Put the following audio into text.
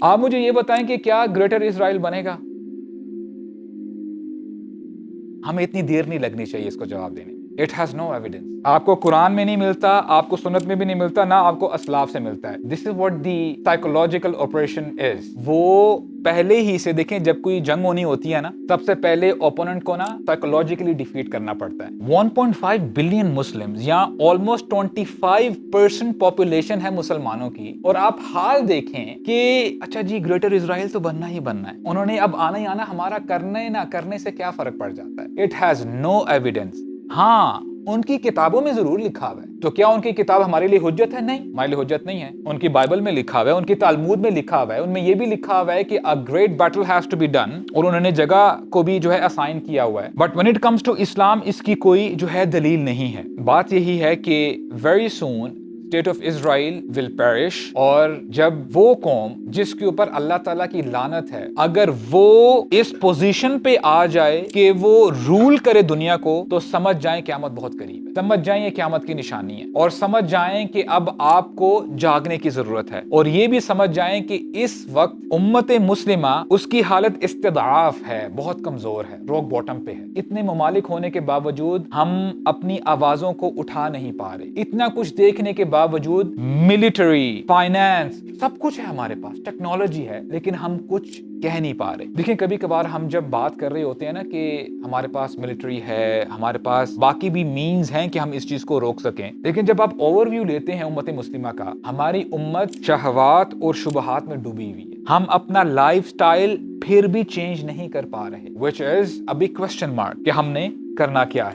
آپ مجھے یہ بتائیں کہ کیا گریٹر اسرائیل بنے گا؟ ہمیں اتنی دیر نہیں لگنی چاہیے اس کو جواب دینے میں. It has no evidence. آپ کو قرآن میں نہیں ملتا، آپ کو سنت میں بھی نہیں ملتا، نہ آپ کو اسلاف سے ملتا ہے. This is what the psychological operation is. وہ پہلے ہی سے دیکھیں، جب کوئی جنگ ہونی ہوتی ہے نا، سب سے پہلے اوپوننٹ کو نا سائیکولوجیکلی ڈیفیٹ کرنا پڑتا ہے. 1.5 بلین مسلمز یا آلموسٹ 25% پاپولیشن ہے مسلمانوں کی، اور آپ حال دیکھیں کہ اچھا جی گریٹر اسرائیل تو بننا ہی بننا ہے، انہوں نے اب آنا ہی آنا، ہمارا کرنے نہ کرنے سے کیا فرق پڑ جاتا ہے. It has no evidence. ہاں ان کی کتابوں میں ضرور لکھا ہوا ہے. تو کیا ان کی کتاب ہمارے لیے حجت ہے؟ نہیں، ہمارے لیے حجت نہیں ہے. ان کی بائبل میں لکھا ہوا ہے، ان کی تالمود میں لکھا ہوا ہے، ان میں یہ بھی لکھا ہوا ہے کہ a great battle has to be done، اور انہوں نے جگہ کو بھی جو ہے اسائن کیا ہوا ہے. But when it comes to اسلام اس کی کوئی جو ہے دلیل نہیں ہے. بات یہی ہے کہ very soon state of Israel will perish, اور جب وہ قوم جس کے اوپر اللہ تعالیٰ کی لعنت ہے، اگر وہ اس پوزیشن پہ آ جائے کہ وہ رول کرے دنیا کو، تو سمجھ جائیں قیامت بہت قریب ہے. سمجھ جائیں یہ قیامت کی نشانی ہے، اور سمجھ جائیں کہ اب آپ کو جاگنے کی ضرورت ہے. اور یہ بھی سمجھ جائیں کہ اس وقت امت مسلمہ اس کی حالت استضعاف ہے، بہت کمزور ہے، راک باٹم پہ ہے. اتنے ممالک ہونے کے باوجود ہم اپنی آوازوں کو اٹھا نہیں پا رہے. اتنا کچھ دیکھنے کے باوجود، ملٹری، فائنانس، سب کچھ ہے ہمارے پاس، ٹیکنالوجی ہے، لیکن ہم کچھ کہہ نہیں پا رہے. دیکھیں کبھی کبھار ہم جب بات کر رہے ہوتے ہیں نا کہ ہمارے پاس ملٹری ہے، ہمارے پاس باقی بھی مینز ہیں کہ ہم اس چیز کو روک سکیں، لیکن جب آپ اوور ویو لیتے ہیں امت مسلمہ کا، ہماری امت شہوات اور شبہات میں ڈوبی ہوئی ہے. ہم اپنا لائف سٹائل پھر بھی چینج نہیں کر پا رہے، which is a big question mark کہ ہم نے کرنا کیا ہے.